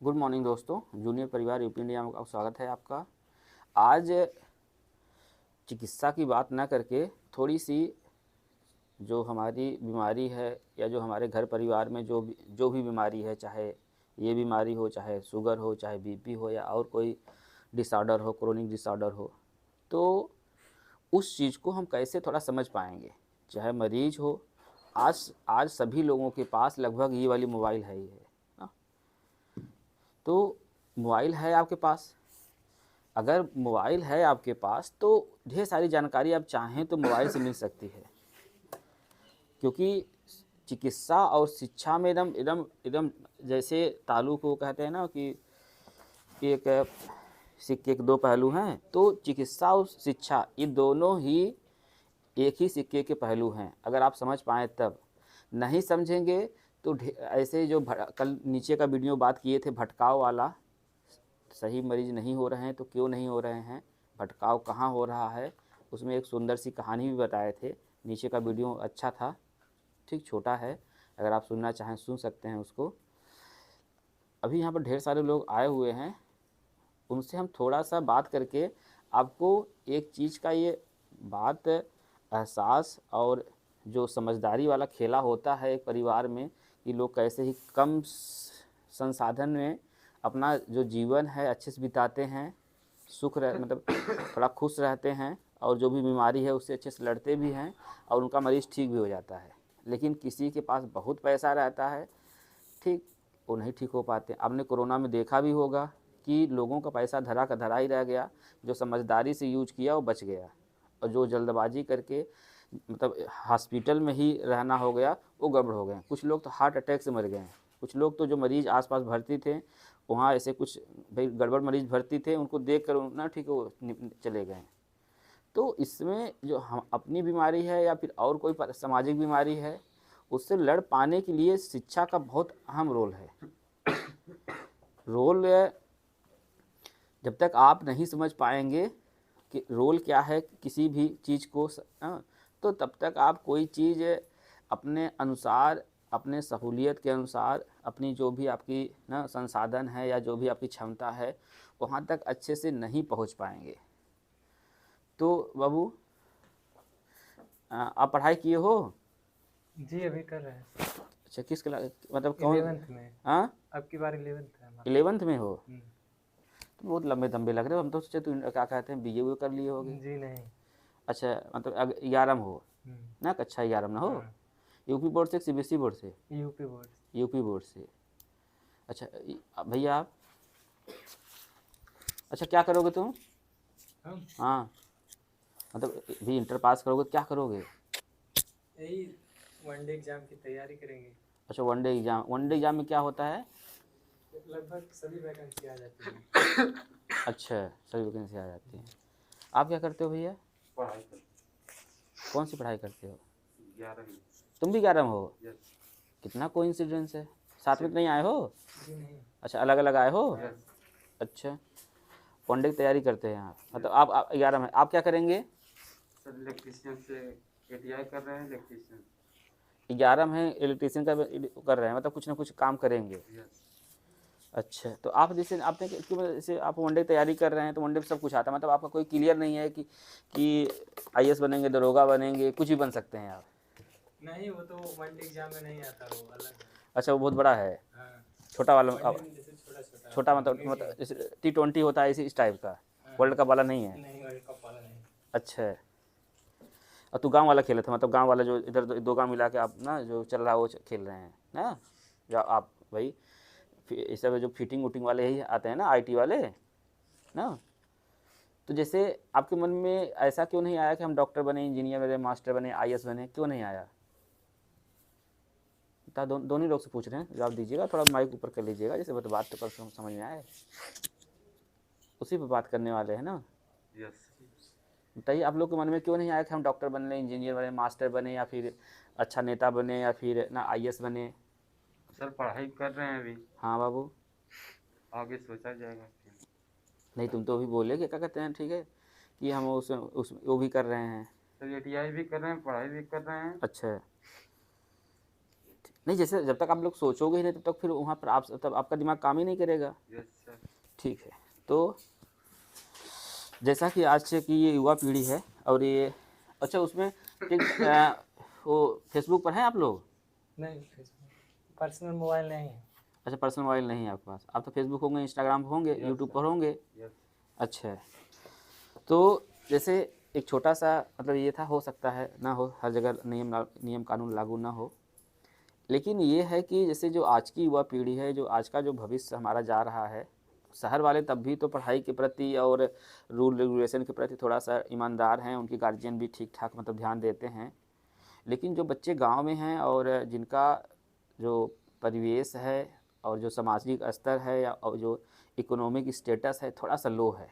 Good morning दोस्तों, junior परिवार UP India में स्वागत है आपका। आज चिकित्सा की बात ना करके थोड़ी सी जो हमारी बीमारी है या जो हमारे घर परिवार में जो भी बीमारी है, चाहे ये बीमारी हो, चाहे शुगर हो, चाहे बीपी हो या और कोई डिसऑर्डर हो, क्रोनिक डिसऑर्डर हो, तो उस चीज़ को हम कैसे थोड़ा समझ पाएंगे। चाहे मरीज हो, आज आज सभी लोगों के पास लगभग ये वाली मोबाइल है ही है ना। तो मोबाइल है आपके पास, अगर मोबाइल है आपके पास तो ढेर सारी जानकारी आप चाहें तो मोबाइल से मिल सकती है, क्योंकि चिकित्सा और शिक्षा में एकदम एकदम एकदम जैसे तालु को कहते हैं ना कि एक सिक्के के दो पहलू हैं, तो चिकित्सा और शिक्षा ये दोनों ही एक ही सिक्के के पहलू हैं। अगर आप समझ पाएँ तब, नहीं समझेंगे तो ऐसे जो कल नीचे का वीडियो बात किए थे भटकाव वाला, सही मरीज नहीं हो रहे हैं तो क्यों नहीं हो रहे हैं, भटकाव कहाँ हो रहा है, उसमें एक सुंदर सी कहानी भी बताए थे। नीचे का वीडियो अच्छा था, ठीक छोटा है, अगर आप सुनना चाहें सुन सकते हैं उसको। अभी यहाँ पर ढेर सारे लोग आए हुए हैं, उनसे हम थोड़ा सा बात करके आपको एक चीज़ का ये बात एहसास और जो समझदारी वाला खेला होता है एक परिवार में, कि लोग कैसे ही कम संसाधन में अपना जो जीवन है अच्छे से बिताते हैं, मतलब थोड़ा खुश रहते हैं, और जो भी बीमारी है उससे अच्छे से लड़ते भी हैं और उनका मरीज़ ठीक भी हो जाता है। लेकिन किसी के पास बहुत पैसा रहता है, ठीक, वो नहीं ठीक हो पाते। आपने कोरोना में देखा भी होगा कि लोगों का पैसा धरा का धरा ही रह गया, जो समझदारी से यूज किया वो बच गया, और जो जल्दबाजी करके मतलब हॉस्पिटल में ही रहना हो गया वो गड़बड़ हो गए। कुछ लोग तो हार्ट अटैक से मर गए हैं, कुछ लोग तो जो मरीज़ आसपास भर्ती थे वहाँ ऐसे कुछ भाई गड़बड़ मरीज़ भर्ती थे, उनको देख कर ना ठीक है वो चले गए। तो इसमें जो हम अपनी बीमारी है या फिर और कोई सामाजिक बीमारी है, उससे लड़ पाने के लिए शिक्षा का बहुत अहम रोल है। रोल जब तक आप नहीं समझ पाएंगे कि रोल क्या है किसी भी चीज़ को, तो तब तक आप कोई चीज़ अपने अनुसार, अपने सहूलियत के अनुसार, अपनी जो भी आपकी ना संसाधन है या जो भी आपकी क्षमता है वहाँ तक अच्छे से नहीं पहुँच पाएंगे। तो बाबू, आप पढ़ाई किए हो? जी अभी कर रहे हैं। अच्छा, किस क्लास, मतलब कौन? 11th में। हाँ, अब की बार 11th है हमारा। 11th में हो? हम्म, तो बहुत लंबे दम्बे लग रहे हो, हम तो सोचे तू क्या कहते हैं बीए कर लिए होगे। जी नहीं। अच्छा, मतलब 11 में हो हम्म, ना, कक्षा 11 में हो। हाँ। यूपी बोर्ड से, सीबीएसई बोर्ड से? UP board. यूपी बोर्ड से। अच्छा भैया आप, अच्छा क्या करोगे तुम? हम हाँ, मतलब भी इंटर पास करोगे, क्या करोगे? यही वनडे एग्जाम की तैयारी करेंगे। अच्छा, वनडे एग्ज़ाम, वनडे एग्ज़ाम में क्या होता है? लगभग सभी वैकेंसी आ जाती है। अच्छा, सभी वैकेंसी आ जाती हैं। आप क्या करते हो भैया? पढ़ाई कर। कौन सी पढ़ाई करते हो? 11वीं। तुम भी 11 में हो? यस। कितना कोइंसिडेंस है, साथ में तो नहीं आए हो? जी नहीं। अच्छा, अलग अलग आए हो? यस। अच्छा, वनडे की तैयारी करते हैं आप, मतलब आप 11 में, आप क्या करेंगे? सर इलेक्ट्रीशियन से एटीआई कर रहे हैं, इलेक्ट्रीशियन। 11 में इलेक्ट्रीशियन का कर रहे हैं, मतलब कुछ ना कुछ काम करेंगे। यस। अच्छा, तो आप जैसे आपने क्यों, जैसे आप वनडे की तैयारी कर रहे हैं तो वनडे में सब कुछ आता है, मतलब आपका कोई क्लियर नहीं है कि आईएएस बनेंगे, दरोगा बनेंगे, कुछ भी बन सकते हैं आप? नहीं, वो तो वनडे एग्जाम में नहीं आता, वो अलग है। अच्छा, वो बहुत बड़ा है, हाँ, छोटा वाला वनडे में जैसे छोटा छोटा छोटा आता है, मतलब मीडियम। जैसे T20 होता है इस टाइप का, हाँ, वर्ल्ड कप वाला नहीं है? नहीं वर्ल्ड कप वाला नहीं। अच्छा, और तू गांव वाला खेला था, मतलब गांव वाला जो इधर दो गांव मिला के आप ना जो चल रहा है वो खेल रहे हैं ना, जो आप भाई इस सब जो फिटिंग वुटिंग वाले ही आते हैं ना, आईटी वाले ना। तो जैसे आपके मन में ऐसा क्यों नहीं आया कि हम डॉक्टर बने, इंजीनियर बने, मास्टर बने, आईएएस बने, क्यों नहीं आया? दोनों ही लोग से पूछ रहे हैं, जवाब दीजिएगा, थोड़ा माइक ऊपर कर लीजिएगा, जैसे बात तो कर समझ में आए, उसी पर बात करने वाले हैं ना। यस। बताइए, आप लोग के मन में क्यों नहीं आया कि हम डॉक्टर बने, इंजीनियर बने, मास्टर बने, या फिर अच्छा नेता बने, या फिर ना आईएएस बने? सर पढ़ाई कर रहे हैं अभी, हाँ बाबू, आगे सोचा जाएगा फिर। नहीं तुम तो अभी बोले कि क्या कहते हैं, ठीक है कि हम उस वो भी कर रहे हैं। सर एटीआई भी कर रहे हैं, पढ़ाई भी कर रहे हैं। अच्छा, नहीं, जैसे जब तक आप लोग सोचोगे ही नहीं तब तक फिर वहाँ पर आप तब आपका दिमाग काम ही नहीं करेगा। Yes sir. ठीक है, तो जैसा कि आज की ये युवा पीढ़ी है और ये अच्छा उसमें ठीक वो फेसबुक पर हैं आप लोग? नहीं, फेसबुक पर्सनल मोबाइल नहीं है। अच्छा, पर्सनल मोबाइल नहीं है आपके पास। आप तो फेसबुक होंगे, इंस्टाग्राम पर होंगे, यूट्यूब पर होंगे। यस। अच्छा है, तो जैसे एक छोटा सा मतलब ये था, हो सकता है ना हो, हर जगह नियम कानून लागू ना हो, लेकिन ये है कि जैसे जो आज की युवा पीढ़ी है, जो आज का जो भविष्य हमारा जा रहा है, शहर वाले तब भी तो पढ़ाई के प्रति और रूल रेगुलेशन के प्रति थोड़ा सा ईमानदार हैं, उनके गार्जियन भी ठीक ठाक मतलब ध्यान देते हैं। लेकिन जो बच्चे गांव में हैं और जिनका जो परिवेश है और जो सामाजिक स्तर है या और जो इकोनॉमिक स्टेटस है थोड़ा सा लो है,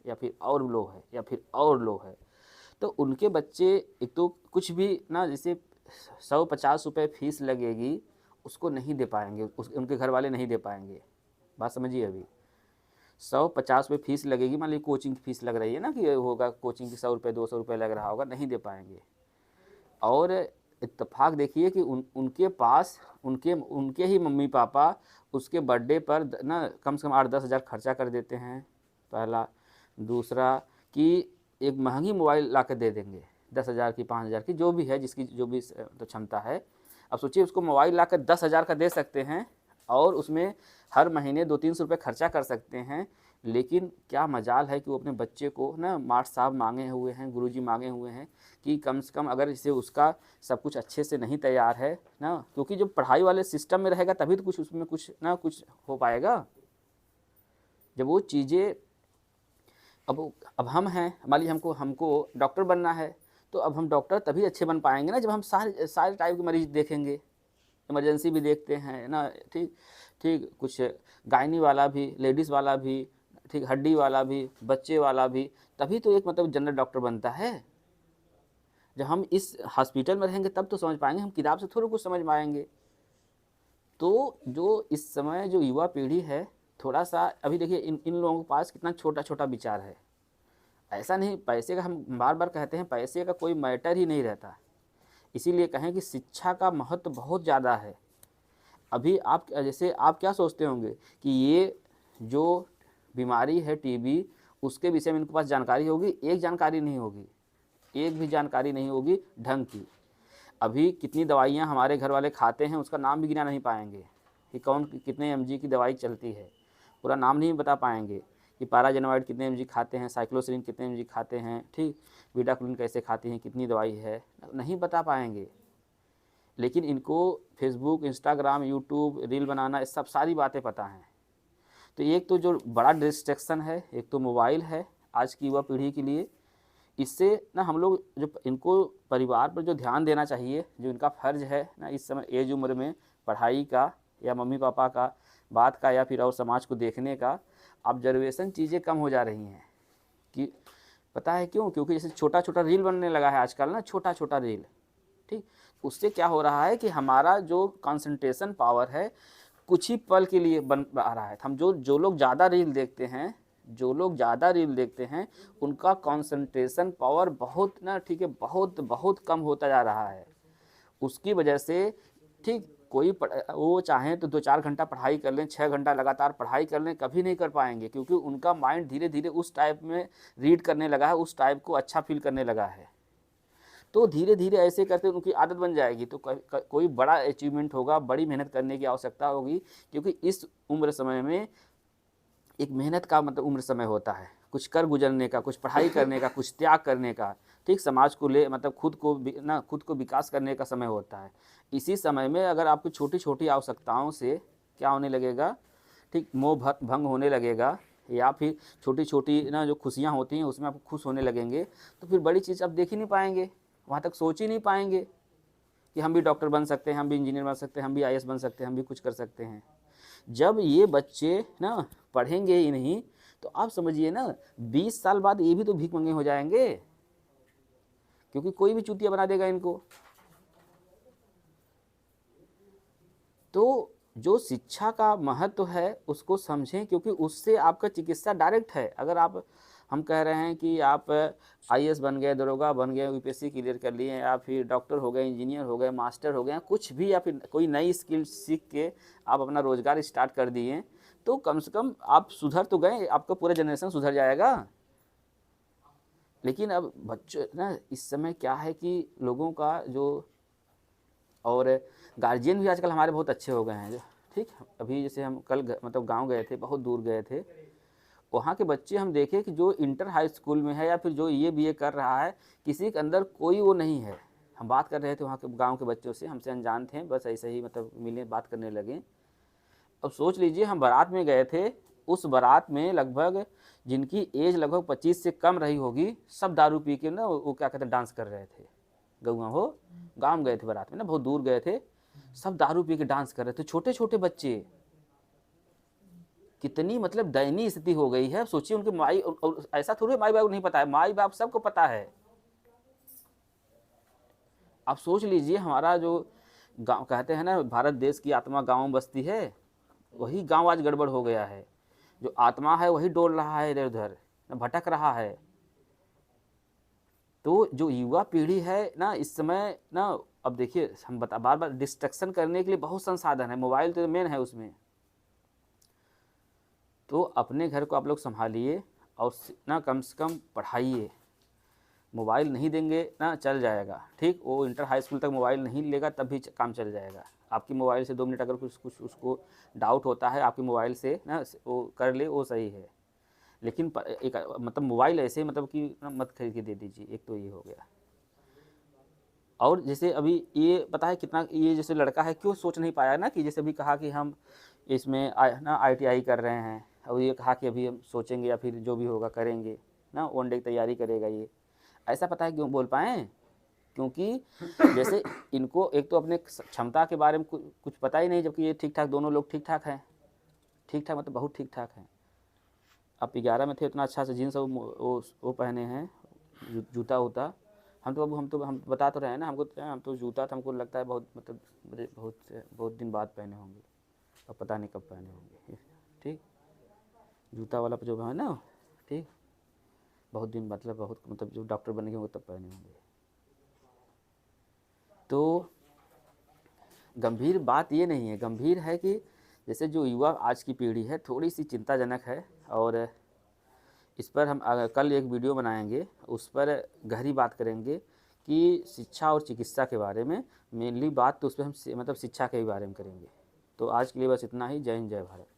या फिर और लो है, या फिर और लो है, तो उनके बच्चे एक तो कुछ भी ना, जैसे 150 रुपये फीस लगेगी उसको नहीं दे पाएंगे, उनके घर वाले नहीं दे पाएंगे। बात समझिए, अभी 150 रुपये फीस लगेगी, मान लीजिए कोचिंग की फीस लग रही है ना, कि होगा कोचिंग की 100 रुपये 200 रुपये लग रहा होगा, नहीं दे पाएंगे। और इत्तेफाक देखिए कि उनके पास उनके ही मम्मी पापा उसके बर्थडे पर ना कम से कम 8-10 हज़ार खर्चा कर देते हैं, पहला। दूसरा कि एक महंगी मोबाइल ला कर दे देंगे, 10,000 की, 5,000 की, जो भी है, जिसकी जो भी तो क्षमता है। अब सोचिए उसको मोबाइल ला कर 10,000 का दे सकते हैं और उसमें हर महीने 200-300 रुपये खर्चा कर सकते हैं, लेकिन क्या मजाल है कि वो अपने बच्चे को ना मास्टर साहब मांगे हुए हैं, गुरुजी मांगे हुए हैं कि कम से कम अगर इसे उसका सब कुछ अच्छे से नहीं तैयार है ना, क्योंकि जो पढ़ाई वाले सिस्टम में रहेगा तभी तो कुछ उसमें कुछ ना कुछ हो पाएगा। जब वो चीज़ें अब हम हैं, मान लीजिए हमको डॉक्टर बनना है, तो अब हम डॉक्टर तभी अच्छे बन पाएंगे ना जब हम सारे सारे टाइप के मरीज देखेंगे, इमरजेंसी भी देखते हैं ना, ठीक ठीक, कुछ गायनी वाला भी, लेडीज़ वाला भी, ठीक, हड्डी वाला भी, बच्चे वाला भी, तभी तो एक मतलब जनरल डॉक्टर बनता है। जब हम इस हॉस्पिटल में रहेंगे तब तो समझ पाएंगे, हम किताब से थोड़ा कुछ समझ पाएंगे। तो जो इस समय जो युवा पीढ़ी है, थोड़ा सा अभी देखिए इन लोगों के पास कितना छोटा छोटा विचार है। ऐसा नहीं, पैसे का हम बार बार कहते हैं, पैसे का कोई मैटर ही नहीं रहता, इसीलिए कहें कि शिक्षा का महत्व बहुत ज़्यादा है। अभी आप जैसे आप क्या सोचते होंगे कि ये जो बीमारी है टीबी, उसके विषय में इनके पास जानकारी होगी? एक जानकारी नहीं होगी, एक भी जानकारी नहीं होगी ढंग की। अभी कितनी दवाइयाँ हमारे घर वाले खाते हैं उसका नाम भी गिना नहीं पाएंगे कि कौन कितने mg की दवाई चलती है, पूरा नाम नहीं बता पाएंगे कि पैराजेनोवाइड कितने mg खाते हैं, साइक्लोसिलिन कितने mg खाते हैं, ठीक, बीटाक्लोइन कैसे खाती हैं, कितनी दवाई है, नहीं बता पाएंगे। लेकिन इनको फेसबुक, इंस्टाग्राम, यूट्यूब, रील बनाना, ये सब सारी बातें पता हैं। तो एक तो जो बड़ा डिस्ट्रैक्शन है, एक तो मोबाइल है आज की युवा पीढ़ी के लिए। इससे ना हम लोग जो इनको परिवार पर जो ध्यान देना चाहिए, जो इनका फ़र्ज़ है ना इस समय एज उम्र में, पढ़ाई का या मम्मी पापा का बात का या फिर और समाज को देखने का, ऑब्जर्वेशन चीज़ें कम हो जा रही हैं। कि पता है क्यों? क्योंकि जैसे छोटा छोटा रील बनने लगा है आजकल ना, छोटा छोटा रील, ठीक, उससे क्या हो रहा है कि हमारा जो कंसंट्रेशन पावर है कुछ ही पल के लिए बन आ रहा है। हम जो लोग ज़्यादा रील देखते हैं, जो लोग ज़्यादा रील देखते हैं उनका कंसंट्रेशन पावर बहुत ना, ठीक है, बहुत बहुत कम होता जा रहा है। उसकी वजह से, ठीक, कोई वो चाहें तो 2-4 घंटा पढ़ाई कर लें, 6 घंटा लगातार पढ़ाई कर लें, कभी नहीं कर पाएंगे, क्योंकि उनका माइंड धीरे धीरे उस टाइप में रीड करने लगा है, उस टाइप को अच्छा फील करने लगा है। तो धीरे धीरे ऐसे करते उनकी आदत बन जाएगी, तो कोई बड़ा अचीवमेंट होगा, बड़ी मेहनत करने की आवश्यकता होगी, क्योंकि इस उम्र समय में एक मेहनत का मतलब उम्र समय होता है, कुछ कर गुजरने का, कुछ पढ़ाई करने का, कुछ त्याग करने का, ठीक, समाज को ले मतलब खुद को विकास करने का समय होता है। इसी समय में अगर आपकी छोटी छोटी आवश्यकताओं से क्या होने लगेगा, ठीक, मोह भंग होने लगेगा, या फिर छोटी छोटी ना जो खुशियाँ होती हैं उसमें आप खुश होने लगेंगे, तो फिर बड़ी चीज़ आप देख ही नहीं पाएंगे, वहाँ तक सोच ही नहीं पाएंगे कि हम भी डॉक्टर बन सकते हैं, हम भी इंजीनियर बन सकते हैं, हम भी IAS बन सकते हैं, हम भी कुछ कर सकते हैं। जब ये बच्चे ना पढ़ेंगे ही नहीं, तो आप समझिए ना 20 साल बाद ये भी तो भीख मंगे हो जाएंगे, क्योंकि कोई भी चूतिया बना देगा इनको। तो जो शिक्षा का महत्व है उसको समझें, क्योंकि उससे आपका चिकित्सा डायरेक्ट है। अगर आप हम कह रहे हैं कि आप आईएएस बन गए, दरोगा बन गए, यूपीएससी क्लियर कर लिए, या फिर डॉक्टर हो गए, इंजीनियर हो गए, मास्टर हो गए, कुछ भी, या फिर कोई नई स्किल सीख के आप अपना रोजगार स्टार्ट कर दिए, तो कम से कम आप सुधर तो गए, आपका पूरा जनरेशन सुधर जाएगा। लेकिन अब बच्चे ना, इस समय क्या है कि लोगों का जो, और गार्जियन भी आजकल हमारे बहुत अच्छे हो गए हैं। ठीक, अभी जैसे हम कल मतलब गांव गए थे, बहुत दूर गए थे, वहाँ के बच्चे हम देखे कि जो इंटर हाई स्कूल में है या फिर जो ये बीए कर रहा है, किसी के अंदर कोई वो नहीं है। हम बात कर रहे थे वहाँ के गांव के बच्चों से, हमसे अनजान थे, बस ऐसे ही मतलब मिले, बात करने लगे। अब सोच लीजिए, हम बारात में गए थे, उस बारात में लगभग जिनकी एज लगभग 25 से कम रही होगी, सब दारू पी के ना वो क्या कहते हैं, डांस कर रहे थे। गौवा हो, गाँव गए थे बारात में ना, बहुत दूर गए थे, सब दारू पी के डांस कर रहे थे, छोटे छोटे बच्चे। कितनी मतलब दयनीय स्थिति हो गई है। सोचिए उनके माई, और ऐसा थोड़ी माई बाप को नहीं पता है, माई बाप सबको पता है। आप सोच लीजिए, हमारा जो गांव कहते हैं ना, भारत देश की आत्मा गांव में बसती है, वही गांव आज गड़बड़ हो गया है। जो आत्मा है वही डोल रहा है, इधर उधर भटक रहा है। तो जो युवा पीढ़ी है ना, इस समय ना, अब देखिए हम बार बार डिस्ट्रक्शन करने के लिए बहुत संसाधन है, मोबाइल तो मेन है उसमें। तो अपने घर को आप लोग संभालिए, और ना कम से कम पढ़ाइए। मोबाइल नहीं देंगे ना, चल जाएगा, ठीक, वो इंटर हाई स्कूल तक मोबाइल नहीं लेगा तब भी काम चल जाएगा। आपकी मोबाइल से 2 मिनट अगर कुछ उसको डाउट होता है, आपकी मोबाइल से ना वो कर ले, वो सही है। लेकिन एक मतलब मोबाइल ऐसे मतलब कि मत खरीद के दे दीजिए, एक तो ये हो गया। और जैसे अभी ये पता है कितना, ये जैसे लड़का है, क्यों सोच नहीं पाया ना, कि जैसे अभी कहा कि हम इसमें ना ITI कर रहे हैं, और ये कहा कि अभी हम सोचेंगे या फिर जो भी होगा करेंगे ना, वन डे की तैयारी करेगा। ये ऐसा पता है क्यों बोल पाए? क्योंकि जैसे इनको एक तो अपने क्षमता के बारे में कुछ पता ही नहीं, जबकि ये ठीक ठाक, दोनों लोग ठीक ठाक हैं, ठीक ठाक मतलब बहुत ठीक ठाक हैं। अब 11 में थे, इतना अच्छा से जीन्स वो पहने हैं, जूता वूता। हम बता तो रहे हैं ना, हम तो जूता था, हमको लगता है बहुत मतलब बहुत दिन बाद पहने होंगे, अब पता नहीं कब पहने होंगे। ठीक, जूता वाला जो है ना, ठीक, बहुत दिन मतलब जो डॉक्टर बने होंगे तब पहने होंगे। तो गंभीर बात ये नहीं है, गंभीर है कि जैसे जो युवा आज की पीढ़ी है, थोड़ी सी चिंताजनक है। और इस पर हम कल एक वीडियो बनाएंगे, उस पर गहरी बात करेंगे कि शिक्षा और चिकित्सा के बारे में। मेनली बात तो उस पर हम मतलब शिक्षा के बारे में करेंगे। तो आज के लिए बस इतना ही। जय हिंद, जय भारत।